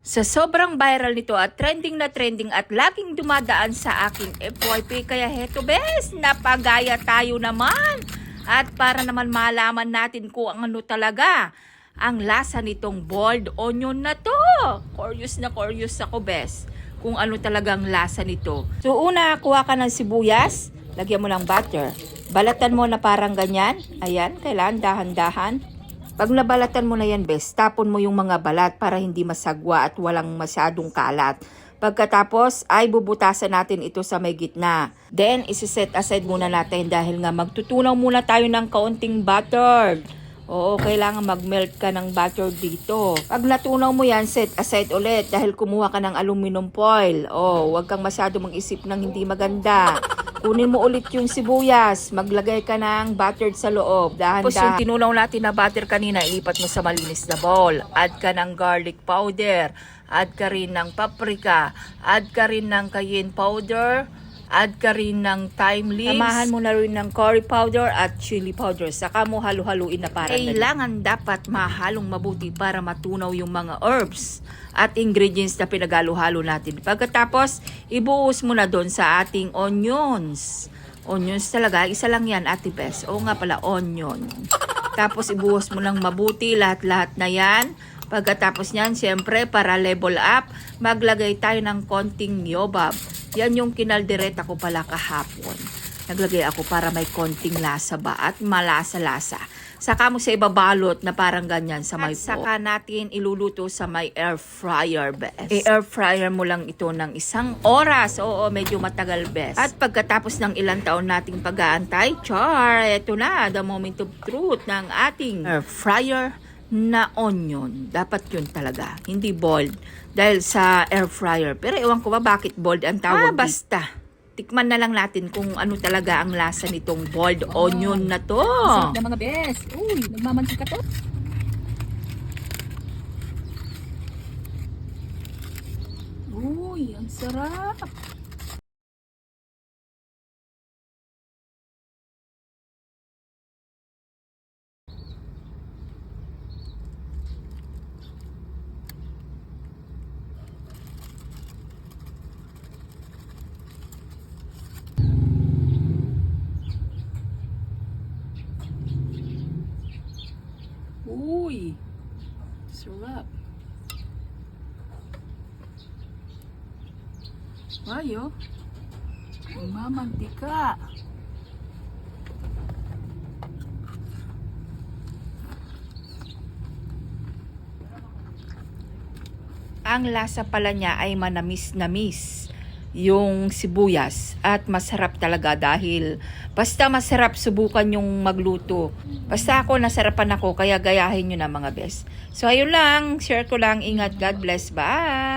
Sa sobrang viral nito at trending na trending at laging dumadaan sa aking FYP, kaya heto bes, napagaya tayo naman. At para naman malaman natin kung ano talaga ang lasa nitong boiled onion na to. Curious na curious ako bes kung ano talagang lasa nito. So una, kuha ka ng sibuyas, lagyan mo ng butter. Balatan mo na parang ganyan. Ayan, kailangan dahan-dahan. Pag nabalatan mo na yan, bes, tapon mo yung mga balat para hindi masagwa at walang masyadong kalat. Pagkatapos, ay bubutasan natin ito sa may gitna. Then, isi-set aside muna natin dahil nga magtutunaw muna tayo ng kaunting butter. Oo, kailangan mag-melt ka ng butter dito. Pag natunaw mo yan, set aside ulit dahil kumuha ka ng aluminum foil. Oh, huwag kang masyado mag-isip ng hindi maganda. Kunin mo ulit yung sibuyas, maglagay ka ng butter sa loob, dahan-dahan. Tapos yung tinunaw natin na butter kanina, ilipat mo sa malinis na bowl. Add ka ng garlic powder, add ka rin ng paprika, add ka rin ng cayenne powder, add ka rin ng thyme leaves. Samahan mo na rin ng curry powder at chili powder. Saka mo halu-haluin na para kailangan dapat mahalong mabuti para matunaw yung mga herbs at ingredients na pinagalo-halo natin. Pagkatapos, ibuhos mo na doon sa ating onions. Onions talaga, isa lang yan, Ate Bes. Oo nga pala, onion. Tapos ibuhos mo ng mabuti lahat-lahat na yan. Pagkatapos niyan, siyempre, para level up, maglagay tayo ng konting yobab. Yan yung kinaldereta ko pala kahapon. Naglagay ako para may konting lasa ba at malasa-lasa. Saka mo sa ibabalot na parang ganyan sa may pot. Saka natin iluluto sa may air fryer, bes. I-air fryer mo lang ito ng 1 oras. Oo, medyo matagal, bes. At pagkatapos ng ilang taon nating pag-aantay, char, eto na, the moment of truth ng ating air fryer na onion. Dapat yun talaga, hindi boiled. Dahil sa air fryer. Pero ewan ko ba bakit boiled ang tawag? Basta. Tikman na lang natin kung ano talaga ang lasa nitong boiled onion na to. Sarap na mga bes. Uy, nagmamansik ka to. Uy, ang sarap. Uy, sarap. Ayo, mamantika. Ang lasa pala niya ay manamis-namis yung sibuyas at masarap talaga dahil basta masarap subukan yung magluto. Basta ako nasarapan ako kaya gayahin nyo na mga best. So ayun lang, share ko lang, ingat, God bless, bye!